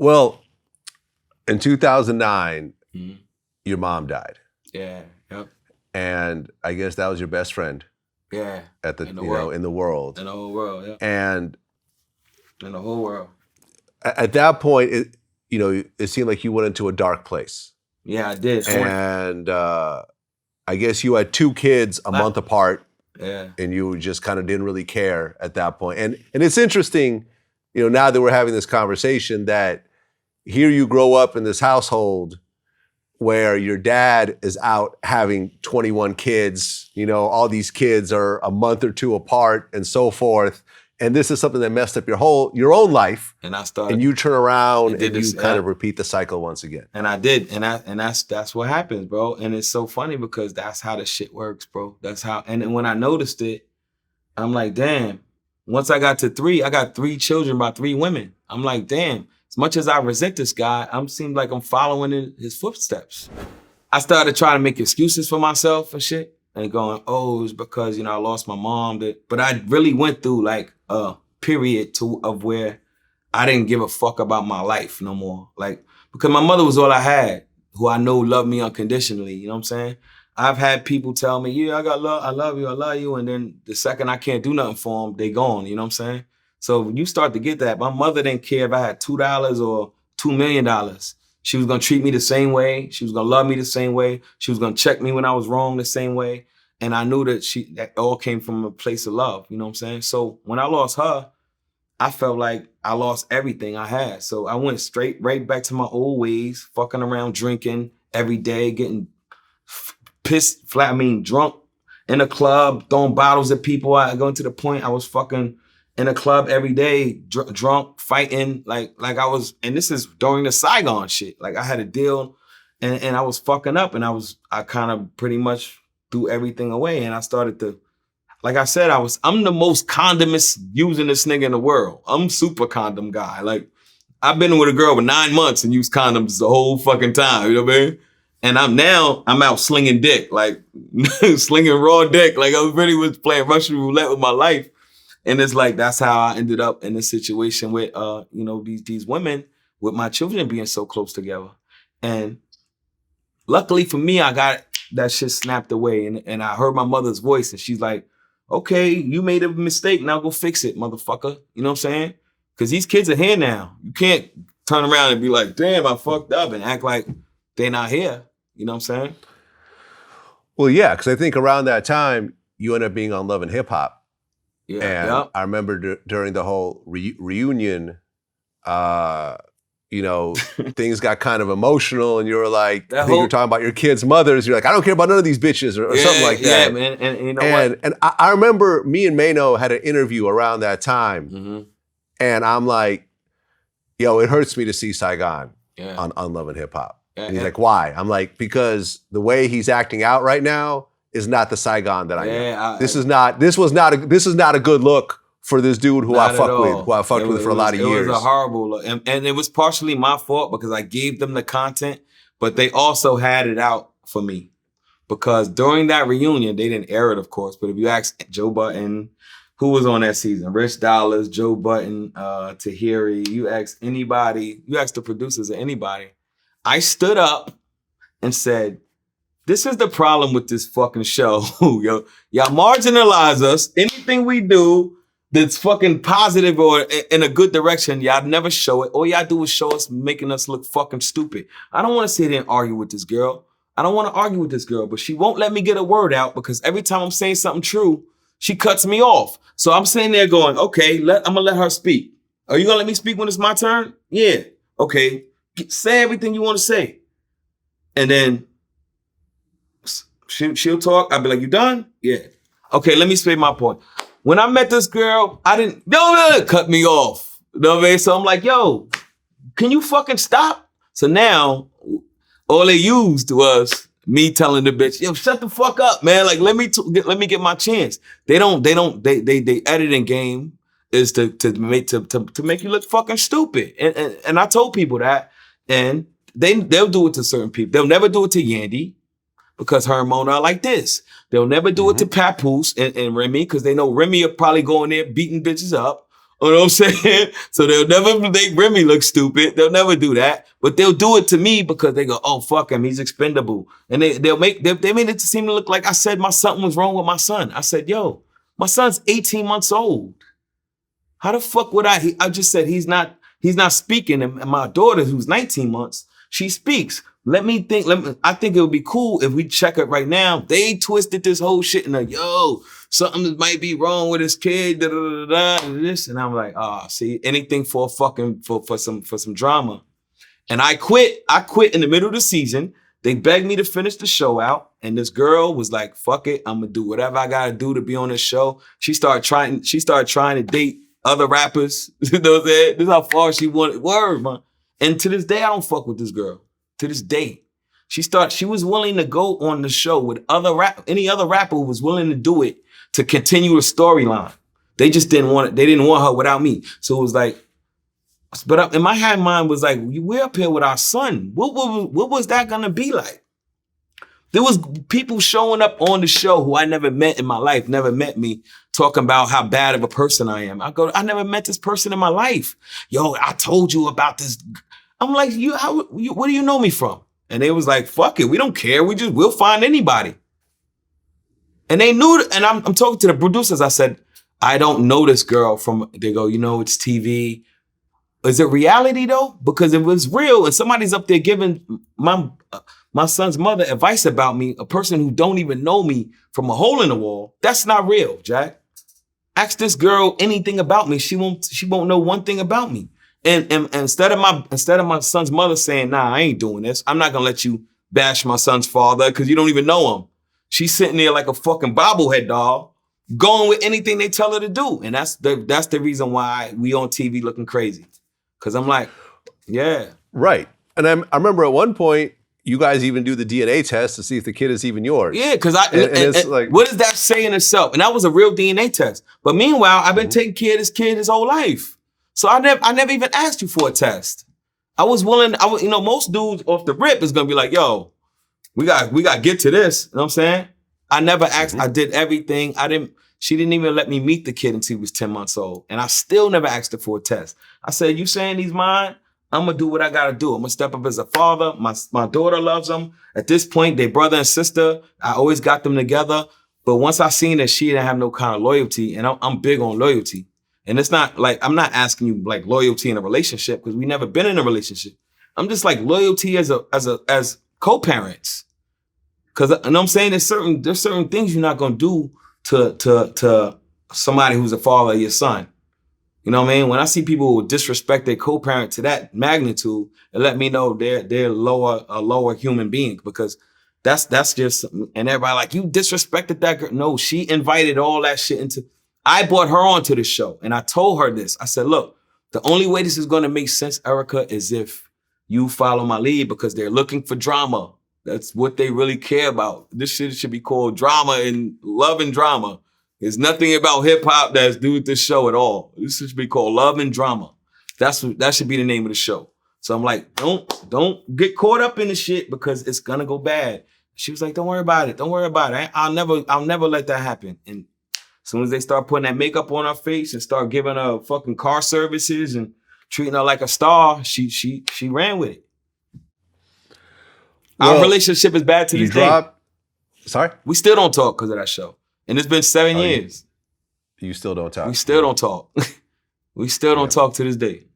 Well, in 2009, your mom died. Yeah. Yep. And I guess that was your best friend. Yeah. At the in the you world. know in the world. In the whole world. Yeah. And in the whole world. At that point, it seemed like you went into a dark place. Yeah, I did. And I guess you had 2 kids a month apart. Yeah. And you just kind of didn't really care at that point. And it's interesting, now that we're having this conversation, that here you grow up in this household where your dad is out having 21 kids, all these kids are a month or 2 apart and so forth. And this is something that messed up your own life. And I started. And you turn around and this, you kind of repeat the cycle once again. And I did. And that's what happens, bro. And it's so funny because that's how the shit works, bro. That's how. And then when I noticed it, I'm like, damn. Once I got to 3, I got 3 children by 3 women. I'm like, damn. As much as I resent this guy, seems like I'm following in his footsteps. I started trying to make excuses for myself and shit. And going, oh, it was because, I lost my mom. But I really went through like a period of where I didn't give a fuck about my life no more. Like, because my mother was all I had, who I know loved me unconditionally. You know what I'm saying? I've had people tell me, yeah, I love you. And then the second I can't do nothing for them, they gone. You know what I'm saying? So when you start to get that, my mother didn't care if I had $2 or $2 million. She was gonna treat me the same way. She was gonna love me the same way. She was gonna check me when I was wrong the same way. And I knew that all came from a place of love. You know what I'm saying? So when I lost her, I felt like I lost everything I had. So I went right back to my old ways, fucking around, drinking every day, getting drunk in a club, throwing bottles at people. I going to the point I was fucking in a club every day, drunk, fighting, like I was, and this is during the Saigon shit. Like I had a deal and I was fucking up and I kind of pretty much threw everything away. And I started to, like I said, I'm the most condomist using this nigga in the world. I'm super condom guy. Like I've been with a girl for 9 months and used condoms the whole fucking time. You know what I mean? And I'm out slinging dick, like slinging raw dick. Like I really was playing Russian roulette with my life. And it's like, that's how I ended up in this situation with, these women with my children being so close together. And luckily for me, I got that shit snapped away. And I heard my mother's voice and she's like, okay, you made a mistake. Now go fix it, motherfucker. You know what I'm saying? Because these kids are here now. You can't turn around and be like, damn, I fucked up and act like they're not here. You know what I'm saying? Well, yeah, because I think around that time, you end up being on Love and Hip Hop. Yeah, and yep. I remember during the whole reunion, things got kind of emotional, and you were like, I think you're talking about your kids' mothers. You're like, I don't care about none of these bitches, or something like that. Yeah, man. And you know what? And I remember me and Mano had an interview around that time, and I'm like, yo, it hurts me to see Saigon on Love and Hip Hop. Yeah, and he's like, why? I'm like, because the way he's acting out right now is not the Saigon that I know. This is not a good look for this dude who I fucked with for a lot of years. It was a horrible look. And it was partially my fault because I gave them the content, but they also had it out for me. Because during that reunion, they didn't air it, of course, but if you ask Joe Budden, who was on that season? Rich Dollars, Joe Budden, Tahiri, you ask anybody, you ask the producers or anybody, I stood up and said, this is the problem with this fucking show. Yo, y'all marginalize us. Anything we do that's fucking positive or in a good direction, y'all never show it. All y'all do is show us making us look fucking stupid. I don't want to sit there and argue with this girl. I don't want to argue with this girl, but she won't let me get a word out because every time I'm saying something true, she cuts me off. So I'm sitting there going, okay, I'm going to let her speak. Are you going to let me speak when it's my turn? Yeah. Okay. Say everything you want to say. And then she'll talk. I'll be like, you done? Yeah. Okay, let me say my point. When I met this girl, cut me off. You know what I mean? So I'm like, yo, can you fucking stop? So now, all they used was me telling the bitch, yo, shut the fuck up, man. Like, let me get my chance. They editing game is to make you look fucking stupid. And I told people that, and they'll do it to certain people. They'll never do it to Yandy because her and Mona are like this. They'll never do it to Papoose and Remy because they know Remy will probably go in there beating bitches up. You know what I'm saying? So they'll never make Remy look stupid. They'll never do that. But they'll do it to me because they go, oh, fuck him. He's expendable. And they made it to seem to look like I said something was wrong with my son. I said, yo, my son's 18 months old. How the fuck would I just said he's not speaking. And my daughter, who's 19 months, she speaks. I think it would be cool if we check it right now. They twisted this whole shit and like, yo, something might be wrong with this kid, this. And I'm like, see, anything for some drama. And I quit. I quit in the middle of the season. They begged me to finish the show out. And this girl was like, fuck it. I'm gonna do whatever I gotta do to be on this show. She started trying to date other rappers. You know what I'm saying? This is how far she wanted. Word, man. And to this day, I don't fuck with this girl. To this day. She was willing to go on the show with any other rapper who was willing to do it to continue the storyline. They just didn't want it. They didn't want her without me. So it was like, but in my mind was like, we're up here with our son. What was that gonna be like? There was people showing up on the show who I never met in my life, never met me, talking about how bad of a person I am. I never met this person in my life. Yo, I told you about this. I'm like, what do you know me from? And they was like, fuck it, we don't care. We'll find anybody. And they knew, and I'm talking to the producers. I said, I don't know this girl from, they go, it's TV. Is it reality though? Because if it was real and somebody's up there giving my son's mother advice about me, a person who don't even know me from a hole in the wall, that's not real, Jack. Ask this girl anything about me. She won't know one thing about me. And instead of my son's mother saying, nah, I ain't doing this. I'm not gonna let you bash my son's father because you don't even know him. She's sitting there like a fucking bobblehead doll, going with anything they tell her to do. And that's the reason why we on TV looking crazy. Cause I'm like, yeah. Right. And I remember at one point, you guys even do the DNA test to see if the kid is even yours. Yeah, because it's like, what does that say in itself? And that was a real DNA test. But meanwhile, I've been taking care of this kid his whole life. So I never even asked you for a test. I was willing, most dudes off the rip is gonna be like, yo, we got to get to this. You know what I'm saying? I never asked, I did everything. She didn't even let me meet the kid until he was 10 months old. And I still never asked her for a test. I said, you saying he's mine? I'm going to do what I got to do. I'm going to step up as a father. My daughter loves him. At this point, they brother and sister. I always got them together. But once I seen that she didn't have no kind of loyalty, and I'm big on loyalty. And it's not like, I'm not asking you like loyalty in a relationship because we never been in a relationship. I'm just like loyalty as co-parents. Because, you know what I'm saying? There's certain things you're not going to do to somebody who's a father of your son. You know what I mean? When I see people who disrespect their co-parent to that magnitude, it let me know they're a lower human being because that's just, and everybody like, you disrespected that girl. No, she invited all that shit into, I brought her onto the show and I told her this. I said, look, the only way this is going to make sense, Erica, is if you follow my lead because they're looking for drama. That's what they really care about. This shit should be called drama and love and drama. There's nothing about hip hop that's do with this show at all. This should be called love and drama. That should be the name of the show. So I'm like, don't get caught up in the shit because it's gonna go bad. She was like, don't worry about it. Don't worry about it. I'll never let that happen. And as soon as they start putting that makeup on her face and start giving her fucking car services and treating her like a star, she ran with it. Well, our relationship is bad to this day. Sorry? We still don't talk because of that show. And it's been 7 years. You still don't talk? We still don't talk. We still don't talk to this day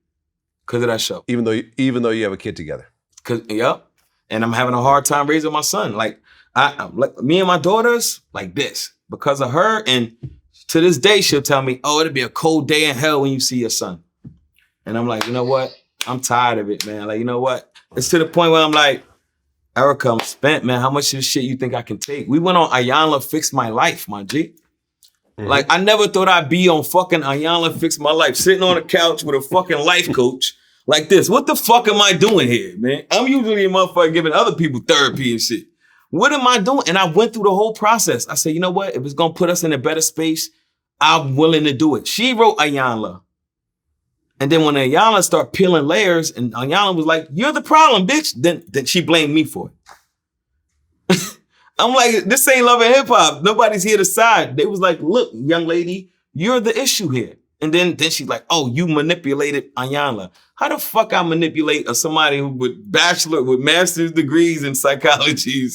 because of that show. Even though you have a kid together. Yep. And I'm having a hard time raising my son. Like, me and my daughters, like this. Because of her, and to this day, she'll tell me, oh, it'll be a cold day in hell when you see your son. And I'm like, you know what? I'm tired of it, man. Like, you know what? It's to the point where I'm like, Erica, I'm spent, man. How much of this shit you think I can take? We went on Ayanla Fix My Life, my G. Mm-hmm. Like, I never thought I'd be on fucking Ayanla Fix My Life, sitting on a couch with a fucking life coach like this. What the fuck am I doing here, man? I'm usually a motherfucker giving other people therapy and shit. What am I doing? And I went through the whole process. I said, you know what? If it's going to put us in a better space, I'm willing to do it. She wrote Ayanla. And then when Ayanla started peeling layers and Ayanla was like, you're the problem, bitch. Then she blamed me for it. I'm like, this ain't love and hip hop. Nobody's here to side. They was like, look, young lady, you're the issue here. And then she's like, oh, you manipulated Ayanla. How the fuck I manipulate somebody who with master's degrees in psychology